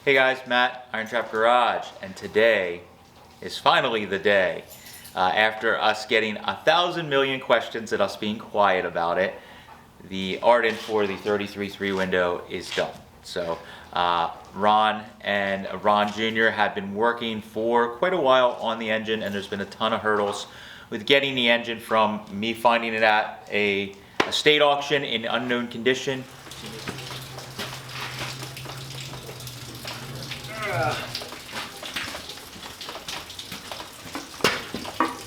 Hey guys, Matt, IronTrap Garage, and today is finally the day. After us getting 1,000 million questions and us being quiet about it, the Ardun for the 33.3 window is done. So Ron and Ron Jr. have been working for quite a while on the engine, and there's been a ton of hurdles with getting the engine from me finding it at a state auction in unknown condition.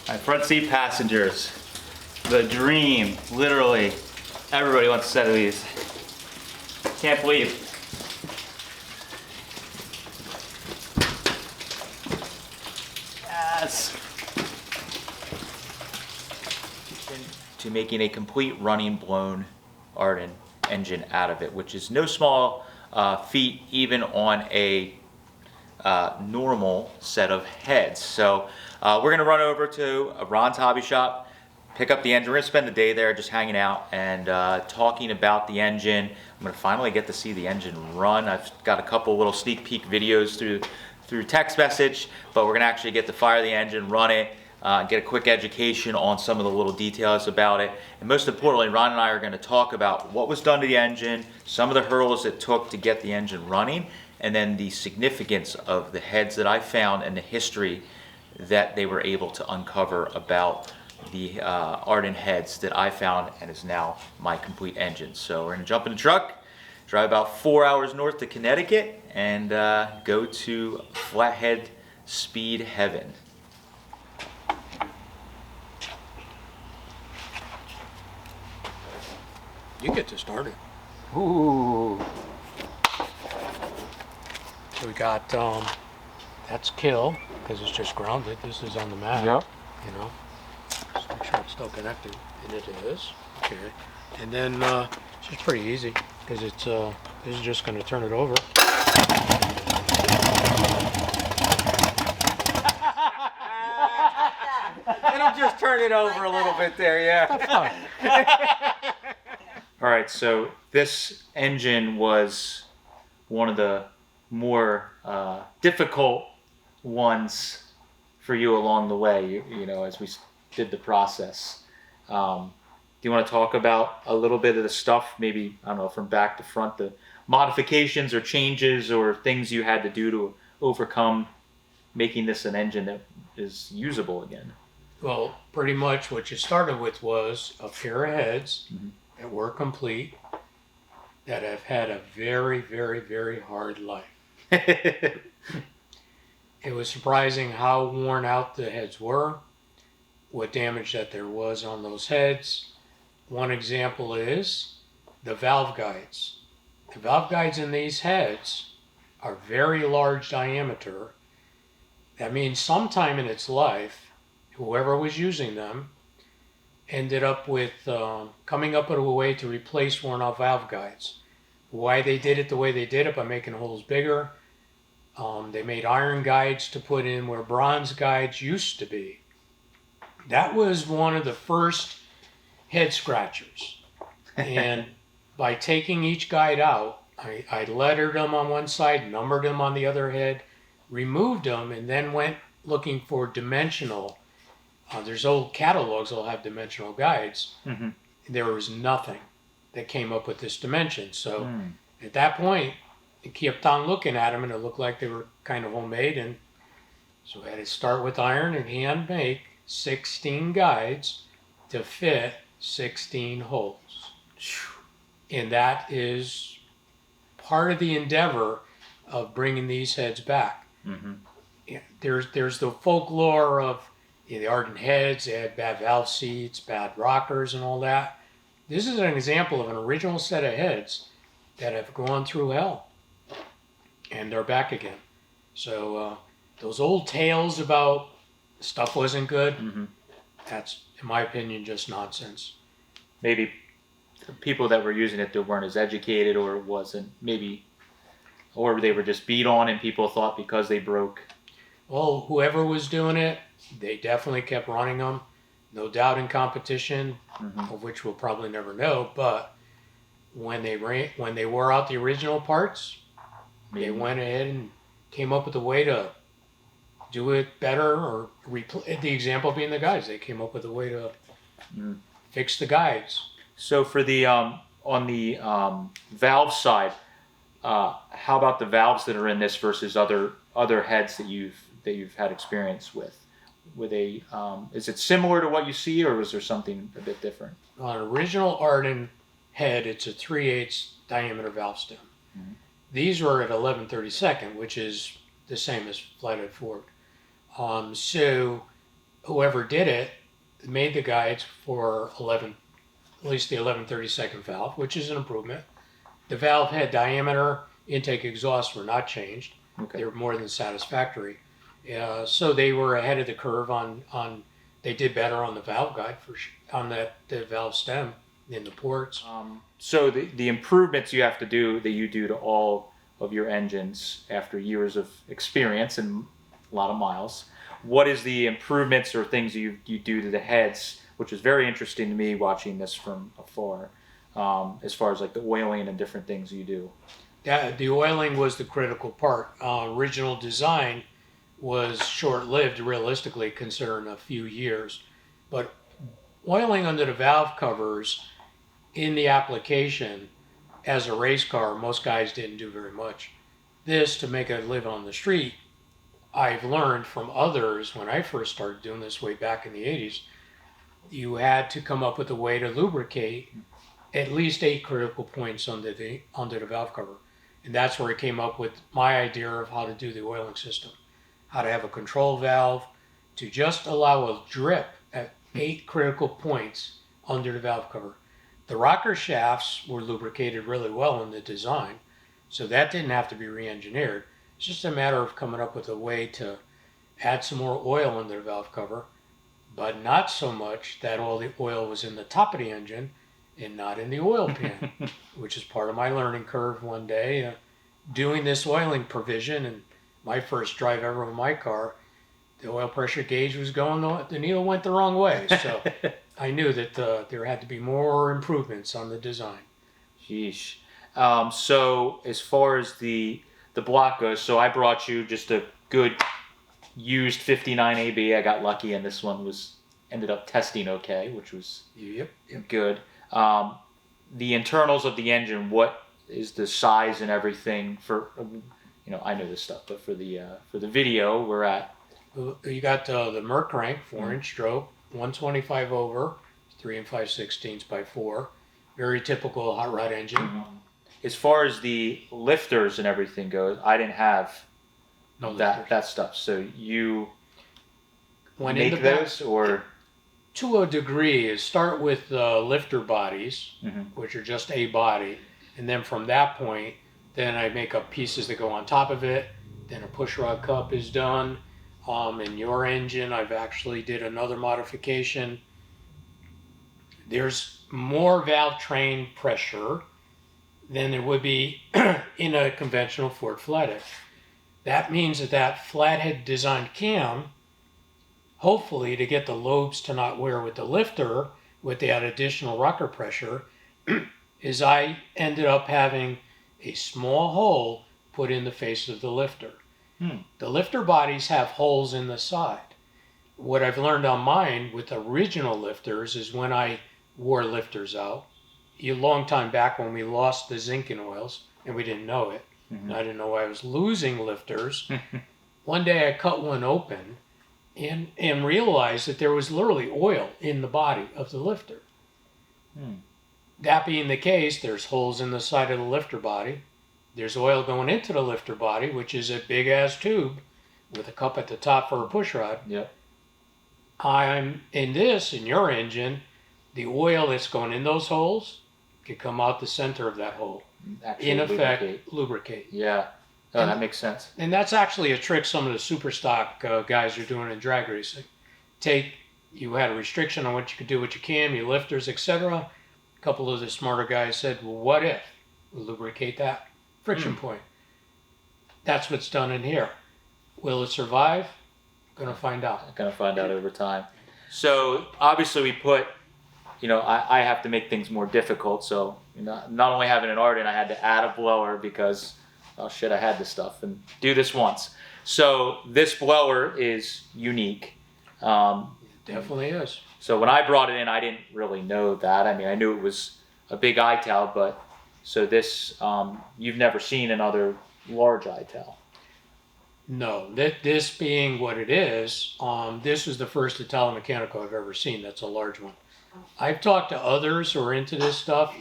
My front seat passengers, the dream, literally. Everybody wants a set of these. Can't believe. Yes. To making a complete running blown Ardun engine out of it, which is no small feat even on a normal set of heads. So we're gonna run over to Ron's hobby shop, pick up the engine. We're gonna spend the day there just hanging out and talking about the engine. I'm gonna finally get to see the engine run. I've got a couple little sneak peek videos through text message, but we're gonna actually get to fire the engine, run it, get a quick education on some of the little details about it. And most importantly, Ron and I are gonna talk about what was done to the engine, some of the hurdles it took to get the engine running, and then the significance of the heads that I found and the history that they were able to uncover about the Ardun heads that I found and is now my complete engine. So we're gonna jump in the truck, drive about 4 hours north to Connecticut, and go to flathead speed heaven. You get to start it. Ooh. So we got, that's kill, because it's just grounded. This is on the mat. Yep. You know, just make sure it's still connected. And it is. Okay. And then, it's just pretty easy, because it's, this is just going to turn it over. It'll just turn it over a little bit there, yeah. All right, so this engine was one of the more difficult ones for you along the way, you know, as we did the process. Do you want to talk about a little bit of the stuff, maybe, I don't know, from back to front, the modifications or changes or things you had to do to overcome making this an engine that is usable again? Well, pretty much what you started with was a pair of heads that were complete, that have had a very, very, very hard life. It was surprising how worn out the heads were, what damage that there was on those heads. One example is the valve guides. The valve guides in these heads are very large diameter. That means sometime in its life, whoever was using them ended up with coming up with a way to replace worn out valve guides. Why they did it the way they did it, by making holes bigger. They made iron guides to put in where bronze guides used to be. That was one of the first head scratchers. And by taking each guide out, I lettered them on one side, numbered them on the other head, removed them, and then went looking for dimensional. There's old catalogs that'll have dimensional guides. There was nothing that came up with this dimension. So at that point, I kept on looking at them, and it looked like they were kind of homemade. And so I had to start with iron and hand make 16 guides to fit 16 holes. And that is part of the endeavor of bringing these heads back. Yeah, there's the folklore of the Ardun heads. They had bad valve seats, bad rockers, and all that. This is an example of an original set of heads that have gone through hell, and they're back again. So those old tales about stuff wasn't good, that's, in my opinion, just nonsense. Maybe people that were using it that weren't as educated, or wasn't, maybe, or they were just beat on and people thought because they broke. Well, whoever was doing it, they definitely kept running them. No doubt in competition, of which we'll probably never know, but when they wore out the original parts, They went ahead and came up with a way to do it better, or the example being the guides. They came up with a way to fix the guides. So for the on the valve side, how about the valves that are in this versus other heads that you've had experience with? With a is it similar to what you see, or was there something a bit different? On an original Ardun head, it's a 3/8 diameter valve stem. These were at 11/32, which is the same as flathead forward. So whoever did it made the guides for at least the 11/32 valve, which is an improvement. The valve head diameter, intake, exhaust were not changed. Okay. They were more than satisfactory. So they were ahead of the curve on they did better on the valve guide on the valve stem in the ports. So the improvements you have to do that you do to all of your engines after years of experience and a lot of miles, what is the improvements or things you do to the heads, which is very interesting to me watching this from afar, as far as like the oiling and different things you do? Yeah, the oiling was the critical part. Original design was short-lived, realistically, considering a few years. But oiling under the valve covers in the application as a race car, most guys didn't do very much. This, to make a living on the street, I've learned from others when I first started doing this way back in the 80s, you had to come up with a way to lubricate at least 8 critical points under the valve cover. And that's where I came up with my idea of how to do the oiling system. How to have a control valve to just allow a drip at 8 critical points under the valve cover. The rocker shafts were lubricated really well in the design, so that didn't have to be re-engineered. It's just a matter of coming up with a way to add some more oil under the valve cover, but not so much that all the oil was in the top of the engine and not in the oil pan, which is part of my learning curve one day, doing this oiling provision. And my first drive ever with my car, the oil pressure gauge was going, the needle went the wrong way. So I knew that there had to be more improvements on the design. Sheesh. So as far as the block goes, so I brought you just a good used 59 AB. I got lucky, and this one ended up testing okay, which was good. The internals of the engine, what is the size and everything for? I know this stuff, but for the video, we're at. You got the Merc crank, 4-inch stroke, 125 over, 3 5/16 by 4. Very typical hot rod engine. As far as the lifters and everything goes, I didn't have that stuff. So you make those, or to a degree, is start with the lifter bodies, which are just a body, and then from that point, then I make up pieces that go on top of it. Then a push rod cup is done. In your engine, I've actually did another modification. There's more valve train pressure than there would be in a conventional Ford flathead. That means that flathead designed cam, hopefully to get the lobes to not wear with the lifter with that additional rocker pressure, is I ended up having a small hole put in the face of the lifter. The lifter bodies have holes in the side. What I've learned on mine with original lifters is when I wore lifters out, a long time back when we lost the zinc in oils, and we didn't know it, and I didn't know I was losing lifters. One day I cut one open and realized that there was literally oil in the body of the lifter. That being the case, there's holes in the side of the lifter body. There's oil going into the lifter body, which is a big ass tube with a cup at the top for a push rod. Yep. In your engine, the oil that's going in those holes could come out the center of that hole. Actually in effect, lubricate. Yeah. Oh, that makes sense. And that's actually a trick some of the super stock guys are doing in drag racing. You had a restriction on what you could do with your cam, your lifters, etc. A couple of the smarter guys said, well, what if we lubricate that friction point? That's what's done in here. Will it survive? Gonna find out. Gonna find out over time. So obviously we put, I have to make things more difficult. So not only having an Ardun, I had to add a blower because oh shit, I had this stuff, and do this once. So this blower is unique. Definitely is. So when I brought it in, I didn't really know that. I mean, I knew it was a big ITAL, but so this, you've never seen another large ITAL. No, this being what it is, this was the first Italomechanical I've ever seen. That's a large one. I've talked to others who are into this stuff.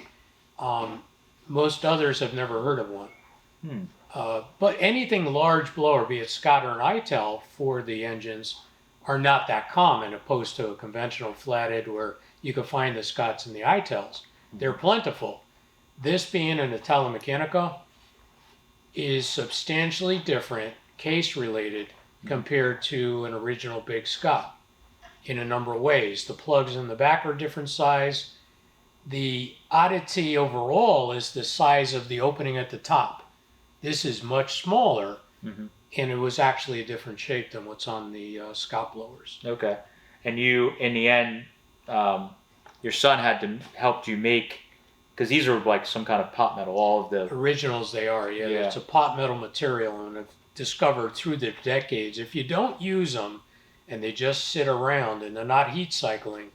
Most others have never heard of one. But anything large blower, be it Scott or an ITAL for the engines, are not that common opposed to a conventional flathead where you can find the Scotts and the ITALs. They're plentiful. This being an Italomechanical is substantially different, case related, compared to an original big Scott in a number of ways. The plugs in the back are different size. The oddity overall is the size of the opening at the top. This is much smaller, and it was actually a different shape than what's on the Scott blowers. Okay. And you, in the end, your son had to help you make, because these are like some kind of pot metal, all of the... Originals they are, yeah. It's a pot metal material, and I've discovered through the decades, if you don't use them and they just sit around and they're not heat cycling,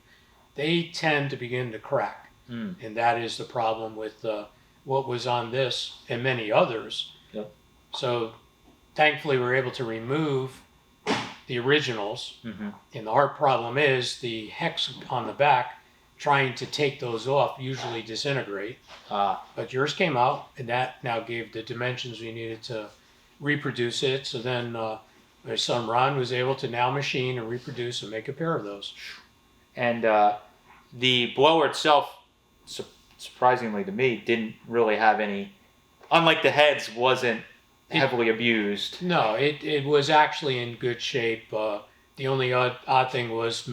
they tend to begin to crack. And that is the problem with what was on this and many others. Yep. So thankfully we were able to remove the originals. And the hard problem is the hex on the back, trying to take those off usually disintegrate. But yours came out, and that now gave the dimensions we needed to reproduce it. So then my son Ron was able to now machine and reproduce and make a pair of those. And the blower itself, surprisingly to me, didn't really have any, unlike the heads, wasn't heavily abused. No, it was actually in good shape. The only odd thing was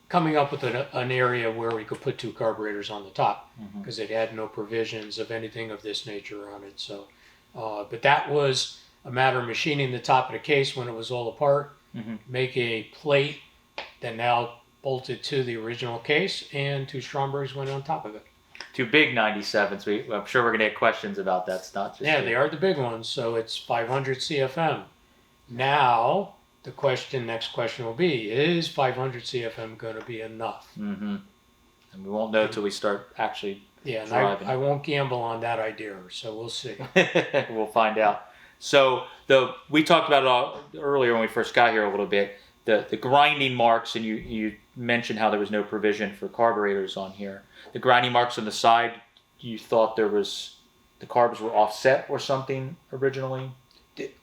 coming up with an area where we could put two carburetors on the top, because it had no provisions of anything of this nature on it. So, but that was a matter of machining the top of the case when it was all apart, make a plate that now bolted to the original case, and two Strombergs went on top of it. Two big 97s. I'm sure we're going to get questions about that. It's not just... Yeah, they are the big ones. So it's 500 CFM. Now, next question will be, is 500 CFM going to be enough? And we won't know until we start actually driving. And I won't gamble on that idea, so we'll see. We'll find out. So we talked about it earlier when we first got here a little bit, the grinding marks, and you mentioned how there was no provision for carburetors on here. The grinding marks on the side, you thought the carbs were offset or something originally?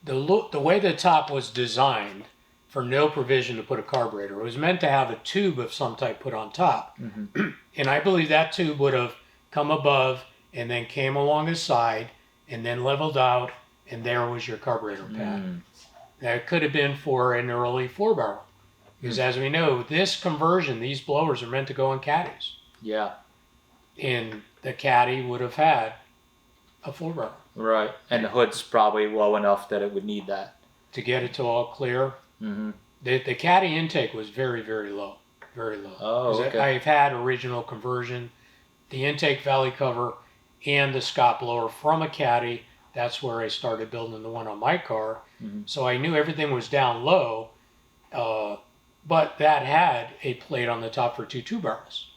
The way the top was designed, for no provision to put a carburetor, it was meant to have a tube of some type put on top. And I believe that tube would have come above and then came along the side and then leveled out, and there was your carburetor pad. That could have been for an early 4-barrel. Because as we know, this conversion, these blowers are meant to go in caddies. Yeah. And the caddy would have had a 4-barrel. Right. And the hood's probably low enough that it would need that. To get it to all clear. The caddy intake was very, very low. Very low. Oh, okay. I've had original conversion, the intake valley cover, and the Scott blower from a caddy. That's where I started building the one on my car. So I knew everything was down low, but that had a plate on the top for two 2-barrels,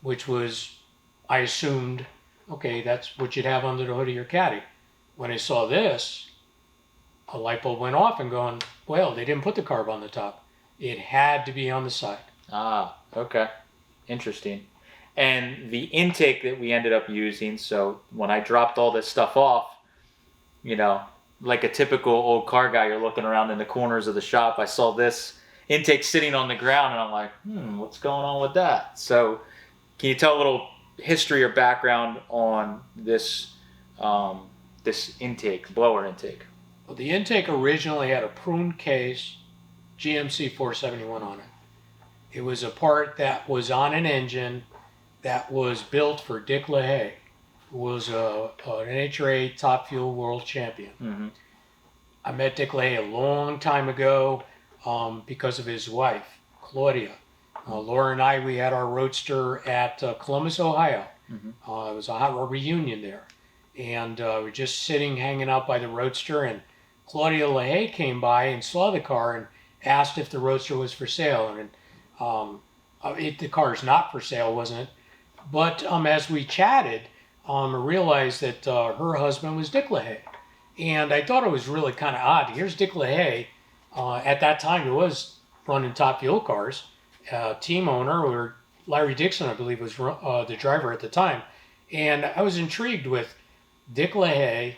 which was, I assumed, okay, that's what you'd have under the hood of your caddy. When I saw this, a light bulb went off and going, well, they didn't put the carb on the top. It had to be on the side. Okay. Interesting. And the intake that we ended up using, so when I dropped all this stuff off, like a typical old car guy, you're looking around in the corners of the shop, I saw this intake sitting on the ground, and I'm like, what's going on with that? So can you tell a little history or background on this this intake, blower intake? Well, the intake originally had a prune case GMC 471 on it. It was a part that was on an engine that was built for Dick LaHaye, who was an NHRA Top Fuel World Champion. I met Dick LaHaye a long time ago because of his wife, Claudia. Laura and I, we had our roadster at Columbus, Ohio. It was a hot rod reunion there. and we're just sitting, hanging out by the Roadster, and Claudia LaHaye came by and saw the car and asked if the Roadster was for sale, and the car's not for sale, wasn't it? But as we chatted, I realized that her husband was Dick LaHaye, and I thought it was really kind of odd. Here's Dick LaHaye. At that time, he was running Top Fuel cars. Team owner, or Larry Dixon, I believe, was the driver at the time. And I was intrigued with Dick LaHaye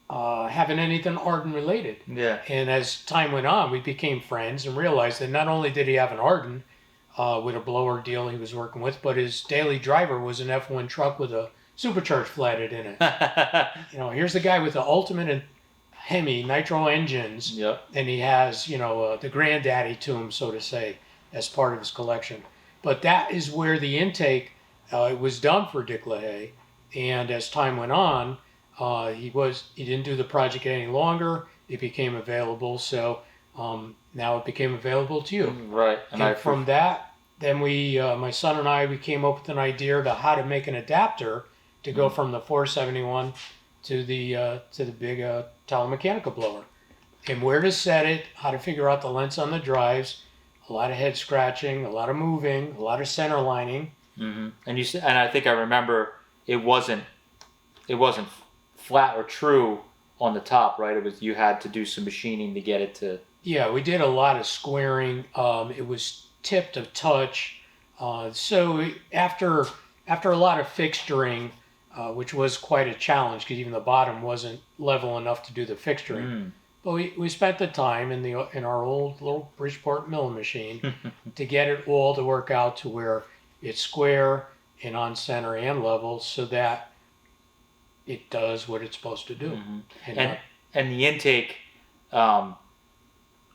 having anything Ardun related. Yeah. And as time went on, we became friends and realized that not only did he have an Ardun with a blower deal he was working with, but his daily driver was an F1 truck with a supercharged flathead in it. Here's the guy with the ultimate and Hemi nitro engines, Yep. and he has, the granddaddy to him, so to say, as part of his collection. But that is where the intake was done for Dick LaHaye, and as time went on, he didn't do the project any longer. It became available, so now it became available to you. Right. And from that, then my son and I, we came up with an idea to how to make an adapter to go from the 471 to the big telemechanical blower, and where to set it, how to figure out the lengths on the drives, a lot of head scratching, a lot of moving, a lot of center lining. Mm-hmm. And I think I remember it wasn't flat or true on the top, right? It was, you had to do some machining to get it to. Yeah, we did a lot of squaring. It was tipped of touch. So after a lot of fixturing, which was quite a challenge because even the bottom wasn't level enough to do the fixturing. But we spent the time in our old little Bridgeport milling machine to get it all to work out to where it's square and on center and level, so that it does what it's supposed to do. Mm-hmm. And the intake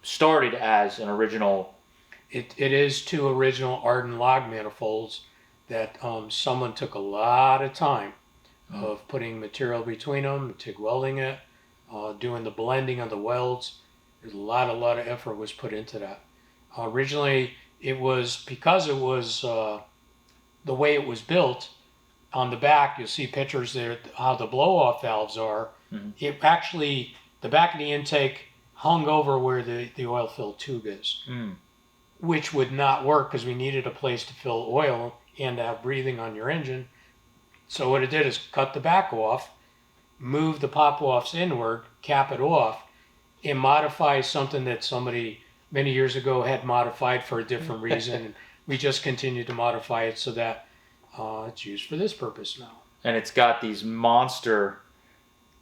started as an original. It is two original Ardun log manifolds that someone took a lot of time of putting material between them, TIG welding it, doing the blending of the welds. There's a lot of effort was put into that. Originally, it was because it was the way it was built. On the back, you'll see pictures there how the blow-off valves are. Mm-hmm. It actually, the back of the intake hung over where the oil-filled tube is, which would not work because we needed a place to fill oil and to have breathing on your engine. So what it did is cut the back off, move the pop-offs inward, cap it off, and modify something that somebody many years ago had modified for a different reason. And we just continued to modify it so that it's used for this purpose now. And it's got these monster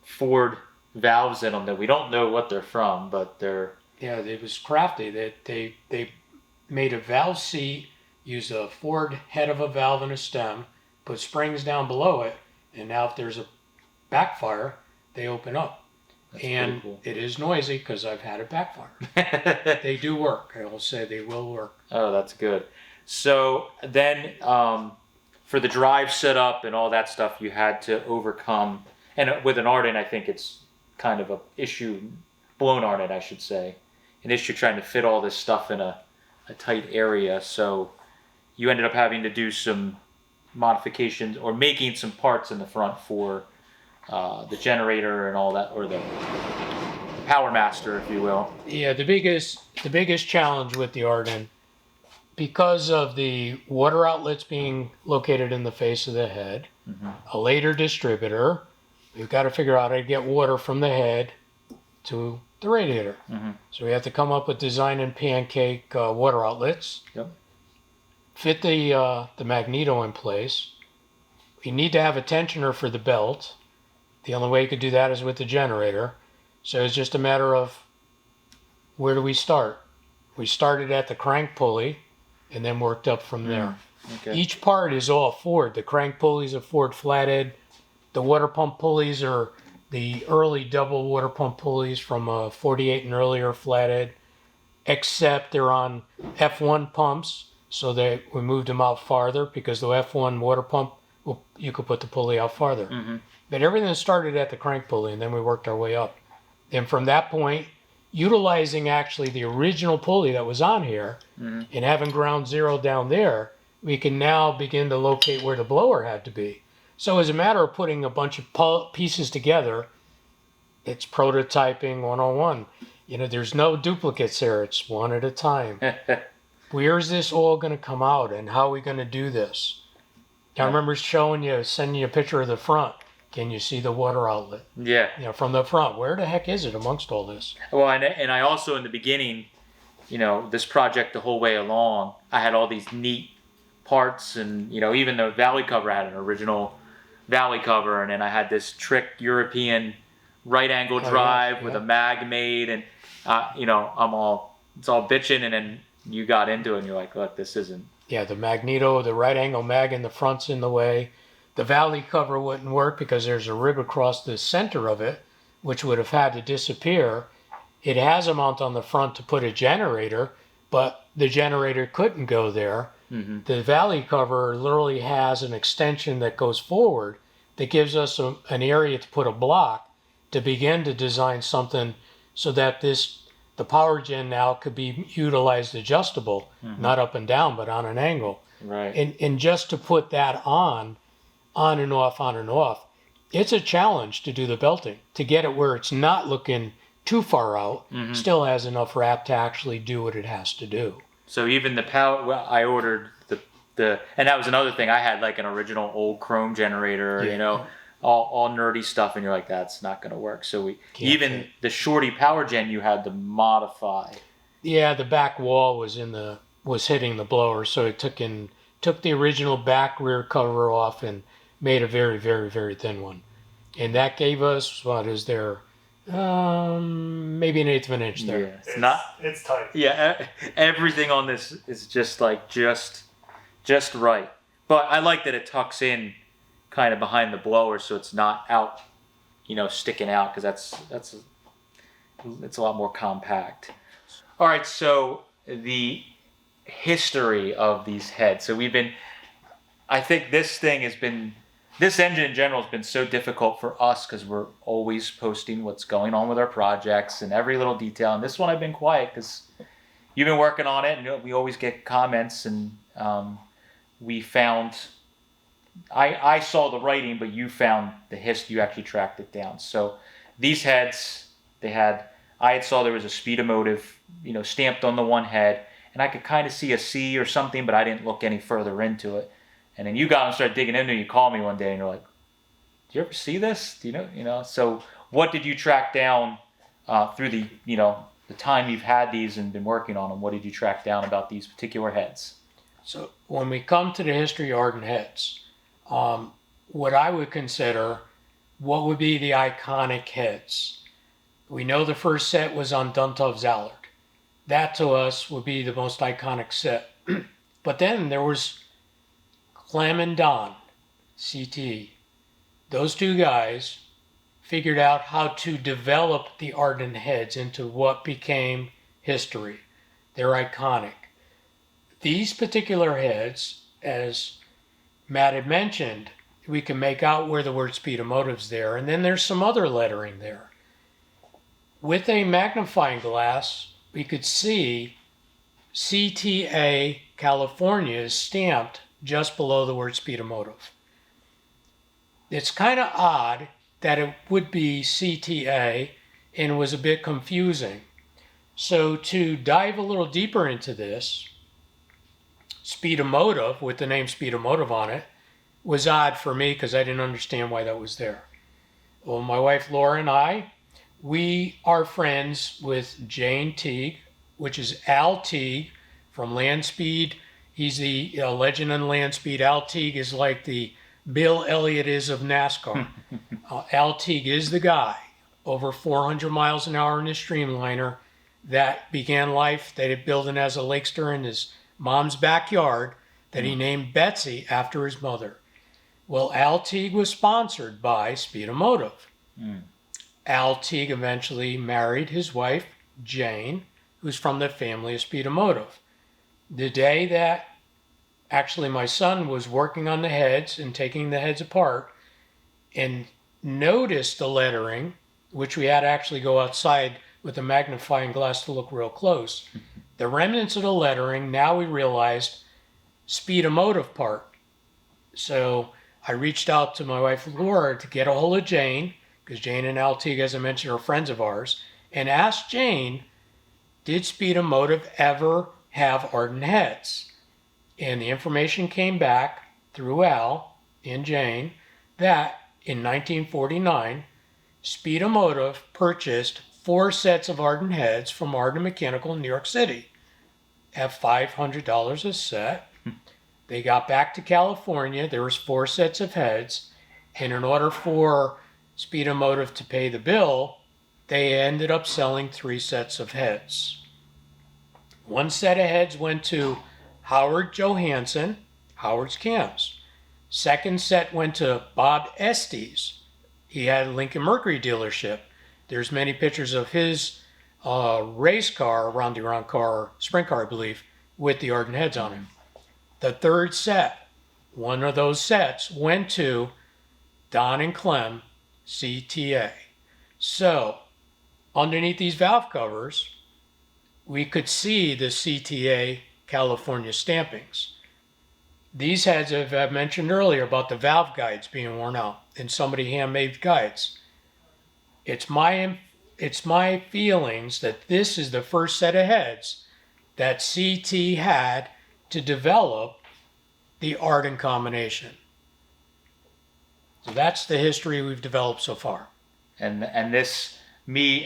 Ford valves in them that we don't know what they're from, but they're... Yeah, it was crafty. They made a valve seat, used a Ford head of a valve and a stem, put springs down below it, and now if there's a backfire, they open up. That's and cool. It is noisy because I've had it backfire. They do work. I will say they will work. Oh, that's good. So then for the drive setup and all that stuff, you had to overcome, and with an Ardun, I think it's kind of a issue, blown Ardun, I should say, an issue trying to fit all this stuff in a tight area. So you ended up having to do some modifications or making some parts in the front for the generator and all that, or the Power Master, if you will. Yeah, the biggest challenge with the Ardun, because of the water outlets being located in the face of the head, a later distributor, we've got to figure out how to get water from the head to the radiator. So we have to come up with design and pancake water outlets. Yep. Fit the magneto in place. You need to have a tensioner for the belt. The only way you could do that is with the generator. So it's just a matter of where do we start? We started at the crank pulley and then worked up from there. Okay. Each part is all Ford. The crank pulleys are Ford flathead. The water pump pulleys are the early double water pump pulleys from 48 and earlier flathead, except they're on F1 pumps. So we moved them out farther because the F1 water pump, you could put the pulley out farther. But everything started at the crank pulley, and then we worked our way up. And from that point, utilizing actually the original pulley that was on here and having ground zero down there, we can now begin to locate where the blower had to be. So as a matter of putting a bunch of pieces together, it's prototyping 101. You know, there's no duplicates there. It's one at a time. Where's this all going to come out, and how are we going to do this? I remember sending you a picture of the front. Can you see the water outlet? Yeah. You know, from the front. Where the heck is it amongst all this? Well, and I also in the beginning, you know, this project the whole way along, I had all these neat parts, and you know, even the valley cover had an original valley cover, and then I had this trick European right angle drive with a mag made, and you know, it's all bitching, and then you got into it and you're like, look, this isn't. Yeah, the magneto, the right angle mag in the front's in the way. The valley cover wouldn't work because there's a rib across the center of it, which would have had to disappear. It has a mount on the front to put a generator, but the generator couldn't go there. Mm-hmm. The valley cover literally has an extension that goes forward that gives us an area to put a block to begin to design something so that the power gen now could be utilized adjustable, not up and down, but on an angle. Right. And just to put that on and off, it's a challenge to do the belting, to get it where it's not looking too far out, still has enough wrap to actually do what it has to do. So even the power, well, I ordered the, and that was another thing. I had like an original old chrome generator, you know, all nerdy stuff, and you're like, that's not going to work. So the shorty power gen you had to modify. Yeah, the back wall was hitting the blower, so it took the original back rear cover off and made a very, very, very thin one, and that gave us maybe an eighth of an inch there. Yeah, it's tight. Yeah, everything on this is just right. But I like that it tucks in kind of behind the blower, so it's not out, you know, sticking out, because it's a lot more compact. All right, so the history of these heads. So I think this engine in general has been so difficult for us because we're always posting what's going on with our projects and every little detail. And this one I've been quiet because you've been working on it, and you know, we always get comments, and we found. I saw the writing, but you found the history. You actually tracked it down. So these heads, I saw there was a Speedomotive, you know, stamped on the one head, and I could kind of see a C or something, but I didn't look any further into it. And then you got and started digging into it. You called me one day, and you're like, "Do you ever see this? Do you know?" So what did you track down through the time you've had these and been working on them? What did you track down about these particular heads? So when we come to the history of Ardun heads, what I would consider, what would be the iconic heads? We know the first set was on Duntov's Allard. That to us would be the most iconic set. But then there was Clem and Don, CT. Those two guys figured out how to develop the Ardun heads into what became history. They're iconic. These particular heads, as Matt had mentioned, we can make out where the word Speedomotive's there, and then there's some other lettering there. With a magnifying glass, we could see CTA California is stamped just below the word Speedomotive. It's kind of odd that it would be CTA and was a bit confusing. So to dive a little deeper into this, Speedomotive, with the name Speedomotive on it, was odd for me because I didn't understand why that was there. Well, my wife Laura and we are friends with Jane Teague, which is Al Teague from Land Speed. He's the legend in Land Speed. Al Teague is like the Bill Elliott is of NASCAR. Al Teague is the guy, over 400 miles an hour in his Streamliner, that began life, that he built as a Lakester in his mom's backyard, that he named Betsy after his mother. Well, Al Teague was sponsored by Speedomotive. Al Teague eventually married his wife, Jane, who's from the family of Speedomotive. The day that actually my son was working on the heads and taking the heads apart and noticed the lettering, which we had to actually go outside with a magnifying glass to look real close. The remnants of the lettering, now we realized Speedomotive part. So I reached out to my wife Laura to get a hold of Jane, because Jane and Altiga, as I mentioned, are friends of ours, and asked Jane, did Speed and Motive ever have Ardun heads? And the information came back through Al and Jane that in 1949, Speed and Motive purchased 4 sets of Ardun heads from Ardun Mechanical in New York City at $500 a set. They got back to California. There was 4 sets of heads, and in order for Speed and Motive to pay the bill, they ended up selling 3 sets of heads. 1 set of heads went to Howard Johansson, Howard's Cams. Second set went to Bob Estes. He had a Lincoln Mercury dealership. There's many pictures of his race car, round the around car, sprint car, I believe, with the Ardun heads on it. The third set, one of those sets, went to Don and Clem, CTA. So, underneath these valve covers, we could see the CTA California stampings. These heads, as I mentioned earlier, about the valve guides being worn out, and somebody handmade guides. It's my feelings that this is the first set of heads that CT had to develop the Ardun combination. So that's the history we've developed so far. And this,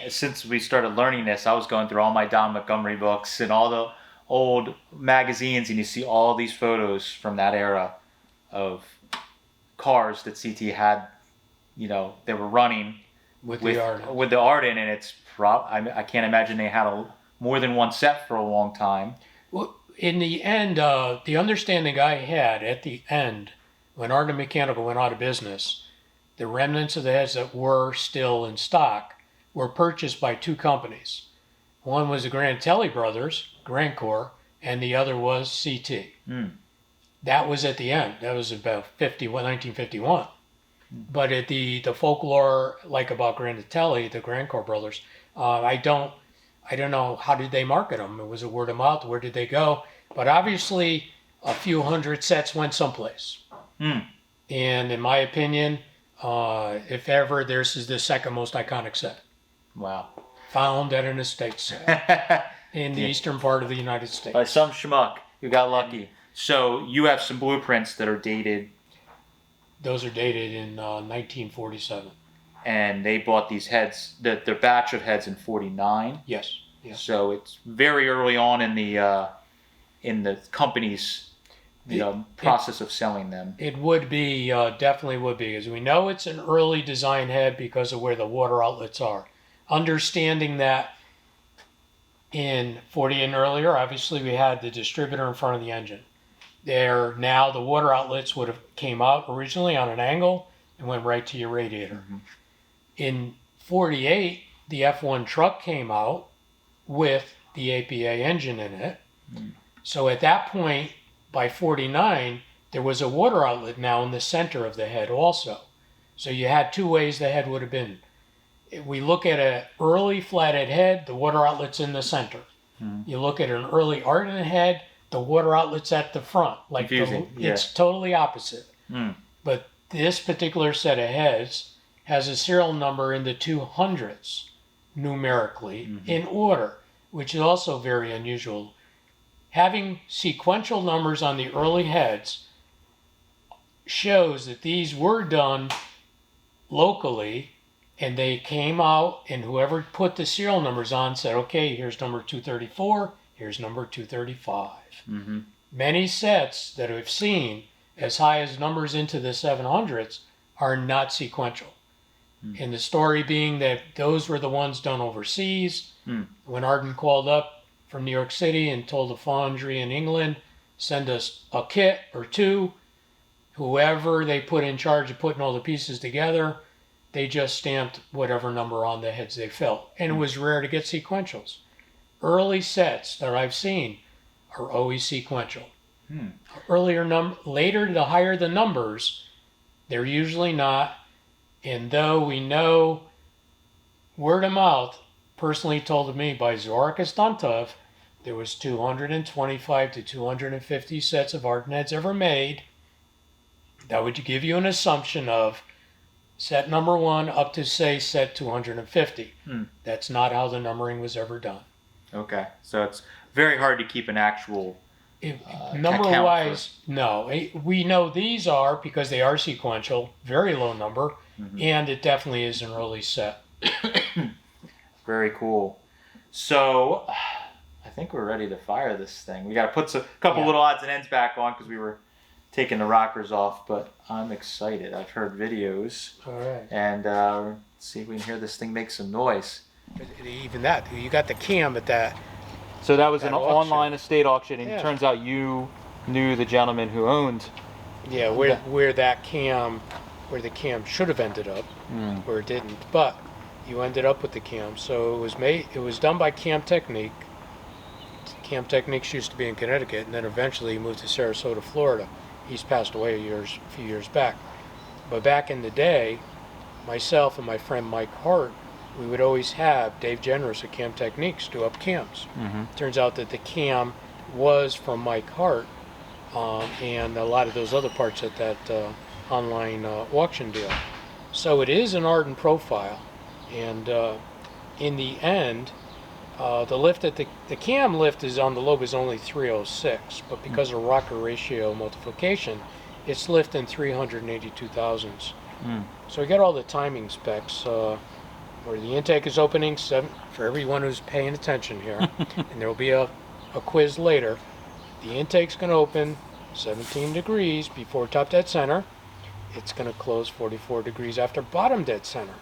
since we started learning this, I was going through all my Don Montgomery books and all the old magazines, and you see all these photos from that era of cars that CT had, they were running With the Ardun, and it's I can't imagine they had more than 1 set for a long time. Well, in the end, the understanding I had at the end, when Ardun Mechanical went out of business, the remnants of the heads that were still in stock were purchased by 2 companies. One was the Granatelli brothers, Grancor, and the other was CT. That was at the end. That was about 1951. But at the folklore, like about Granatelli, the Grancor brothers, I don't know, how did they market them? It was a word of mouth. Where did they go? But obviously, a few hundred sets went someplace. And in my opinion, if ever, this is the second most iconic set. Wow. Found at an estate sale in the eastern part of the United States. By some schmuck who got lucky. So you have some blueprints that are dated. Those are dated in 1947. And they bought these heads, their batch of heads in 49. Yes. Yes. So it's very early on in the company's process of selling them. It would be, definitely would be, as we know it's an early design head because of where the water outlets are. Understanding that in 40 and earlier, obviously we had the distributor in front of the engine. Now the water outlets would have came out originally on an angle and went right to your radiator. In 48, the F1 truck came out with the APA engine in it. So at that point, by 49, there was a water outlet now in the center of the head also. So you had 2 ways the head would have been. If we look at an early flathead head, the water outlet's in the center. You look at an early Ardun head, the water outlet's at the front. It's totally opposite. But this particular set of heads has a serial number in the 200s numerically in order, which is also very unusual. Having sequential numbers on the early heads shows that these were done locally, and they came out, and whoever put the serial numbers on said, okay, here's number 234, here's number 235. Many sets that I've seen as high as numbers into the 700s are not sequential. And the story being that those were the ones done overseas. When Ardun called up from New York City and told the foundry in England, send us a kit or 2, whoever they put in charge of putting all the pieces together, they just stamped whatever number on the heads they felt. And it was rare to get sequentials. Early sets that I've seen are always sequential. Later, the higher the numbers, they're usually not. And though we know word of mouth, personally told to me by Zorakis Dantov, there was 225 to 250 sets of Ardun heads ever made. That would give you an assumption of set number 1 up to, say, set 250. That's not how the numbering was ever done. Okay, so it's very hard to keep an actual Number-wise, no. We know these are because they are sequential, very low number, and it definitely is an early set. Very cool. So, I think we're ready to fire this thing. We got to put a couple little odds and ends back on because we were taking the rockers off, but I'm excited. I've heard videos. All right. And let's see if we can hear this thing make some noise. Even that, you got the cam at that. So that was That an auction. online estate auction, and it turns out you knew the gentleman who owned. Yeah, where the cam should have ended up, where it didn't. But you ended up with the cam. So it was done by Cam Technique. Cam Techniques used to be in Connecticut, and then eventually he moved to Sarasota, Florida. He's passed away a few years back. But back in the day, myself and my friend Mike Hart, we would always have Dave Generous at Cam Techniques do up cams. Turns out that the cam was from Mike Hart and a lot of those other parts at that online auction deal. So it is an Ardun profile, and in the end, the lift at the cam lift is on the lobe is only 306, but because of rocker ratio multiplication, it's lifting 382 thousandths. So we got all the timing specs. Where the intake is opening, for everyone who's paying attention here, and there will be a quiz later. The intake's going to open 17 degrees before top dead center. It's going to close 44 degrees after bottom dead center.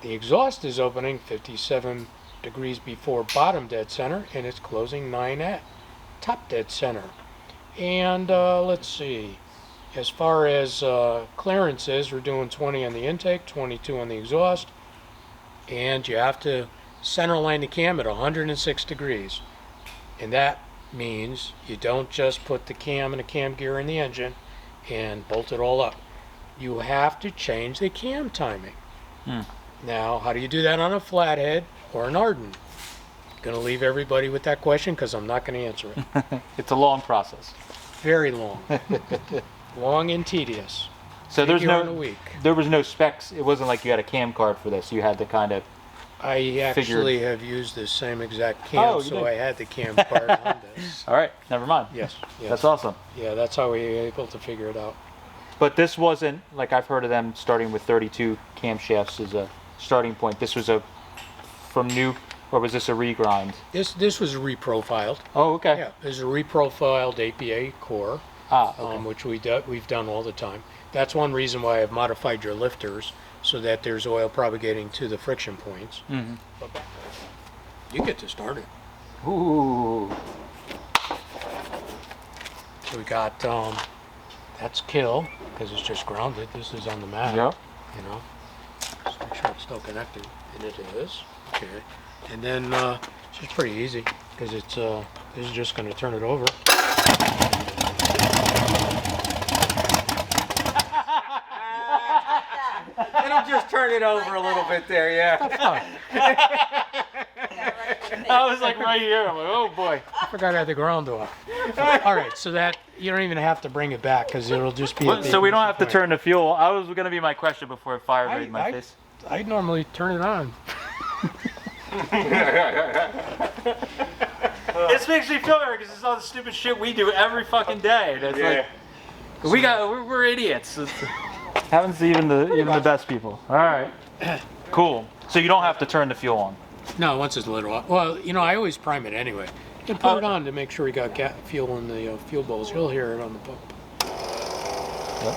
The exhaust is opening 57 degrees before bottom dead center, and it's closing 9 at top dead center. And let's see, as far as clearances, we're doing 20 on the intake, 22 on the exhaust. And you have to center line the cam at 106 degrees. And that means you don't just put the cam and the cam gear in the engine and bolt it all up. You have to change the cam timing. Now, how do you do that on a flathead or an Ardun? Going to leave everybody with that question because I'm not going to answer it. It's a long process. Very long. Long and tedious. So There was no specs. It wasn't like you had a cam card for this. You had to kind of. I actually have used the same exact cam, so I had the cam card on this. All right, never mind. Yes. That's awesome. Yeah, that's how we were able to figure it out. But this wasn't like I've heard of them starting with 32 camshafts as a starting point. This was from new, or was this a regrind? This was reprofiled. Oh, okay. Yeah, there's a reprofiled APA core, which we've done all the time. That's one reason why I've modified your lifters so that there's oil propagating to the friction points. You get to start it. Ooh. So we got that's kill because it's just grounded. This is on the mat. Yep. You know, just make sure it's still connected, and it is. Okay. And then it's just pretty easy because it's this is just going to turn it over. It'll just turn it over a little bit there, yeah. I was like right here. I'm like, oh boy. I forgot I had the ground off. All right, so that you don't even have to bring it back because it'll just be. So we don't have to turn the fuel. I was going to be my question before it fired right in my face. I normally turn it on. This makes me feel better because it's all the stupid shit we do every fucking day. And it's like we're idiots. It happens to even the best people. All right, cool. So you don't have to turn the fuel on. No, once it's lit off. Well, you know, I always prime it anyway. You can put it on to make sure you got fuel in the fuel bowls. You'll hear it on the pump. Yep.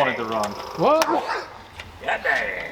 wanted to run. Whoa! Get there.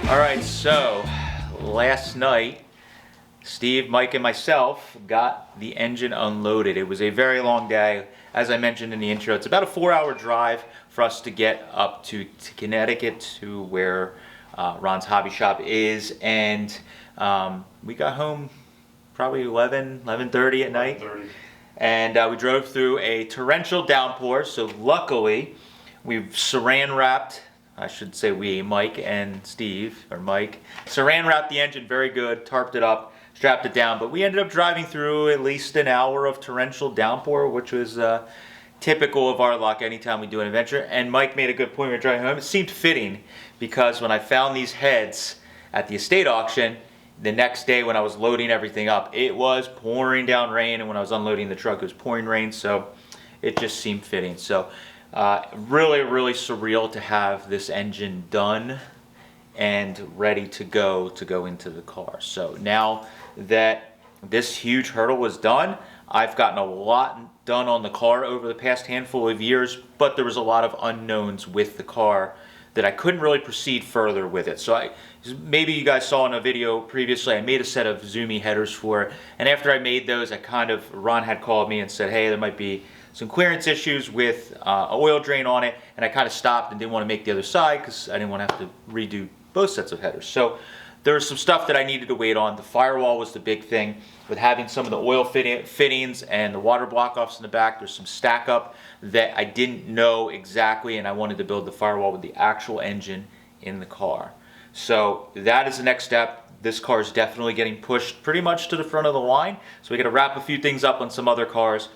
All right, so last night, Steve, Mike, and myself got the engine unloaded. It was a very long day. As I mentioned in the intro, it's about a 4-hour drive for us to get up to Connecticut to where Ron's hobby shop is. And we got home probably 11:30 at night. 11:30. And we drove through a torrential downpour. So luckily, we've saran wrapped, I should say we, Mike and Steve, or Mike, saran wrapped the engine very good, tarped it up, strapped it down. But we ended up driving through at least an hour of torrential downpour, which was typical of our luck anytime we do an adventure. And Mike made a good point when we were driving home. It seemed fitting because when I found these heads at the estate auction, the next day when I was loading everything up, it was pouring down rain. And when I was unloading the truck, it was pouring rain. So it just seemed fitting. So really, really surreal to have this engine done and ready to go into the car. So now that this huge hurdle was done, I've gotten a lot done on the car over the past handful of years, but there was a lot of unknowns with the car that I couldn't really proceed further with it. So maybe you guys saw in a video previously, I made a set of Zoomy headers for it, and after I made those, Ron had called me and said, hey, there might be some clearance issues with an oil drain on it, and I kind of stopped and didn't want to make the other side because I didn't want to have to redo both sets of headers. So there was some stuff that I needed to wait on. The firewall was the big thing. With having some of the oil fittings and the water block-offs in the back, there's some stack up that I didn't know exactly, and I wanted to build the firewall with the actual engine in the car. So that is the next step. This car is definitely getting pushed pretty much to the front of the line. So we got to wrap a few things up on some other cars.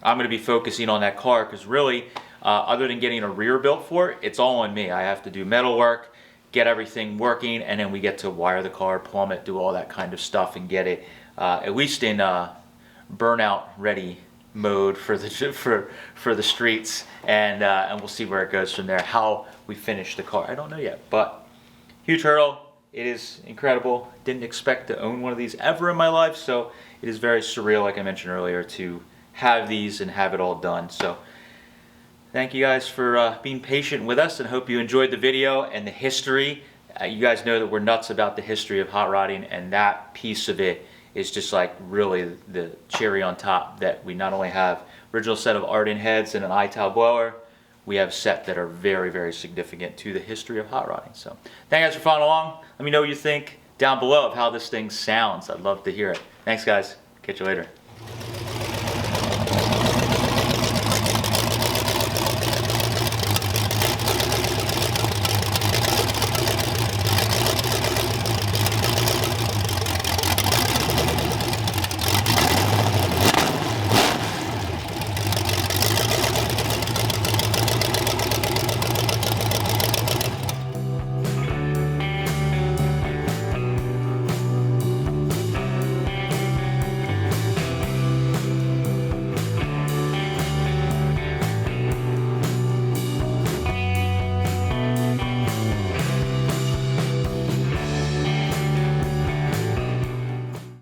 I'm going to be focusing on that car because really, other than getting a rear built for it, it's all on me. I have to do metal work, get everything working, and then we get to wire the car, plumb it, do all that kind of stuff, and get it at least in burnout ready mode for the for the streets, and we'll see where it goes from there. How we finish the car, I don't know yet, but huge hurdle. It is incredible. Didn't expect to own one of these ever in my life, so it is very surreal, like I mentioned earlier, to have these and have it all done. So thank you guys for being patient with us, and hope you enjoyed the video and the history. You guys know that we're nuts about the history of hot rodding, and that piece of it is just like really the cherry on top, that we not only have original set of Ardun heads and an ITAL blower, we have set that are very, very significant to the history of hot rodding. So thank you guys for following along. Let me know what you think down below of how this thing sounds. I'd love to hear it. Thanks guys. Catch you later.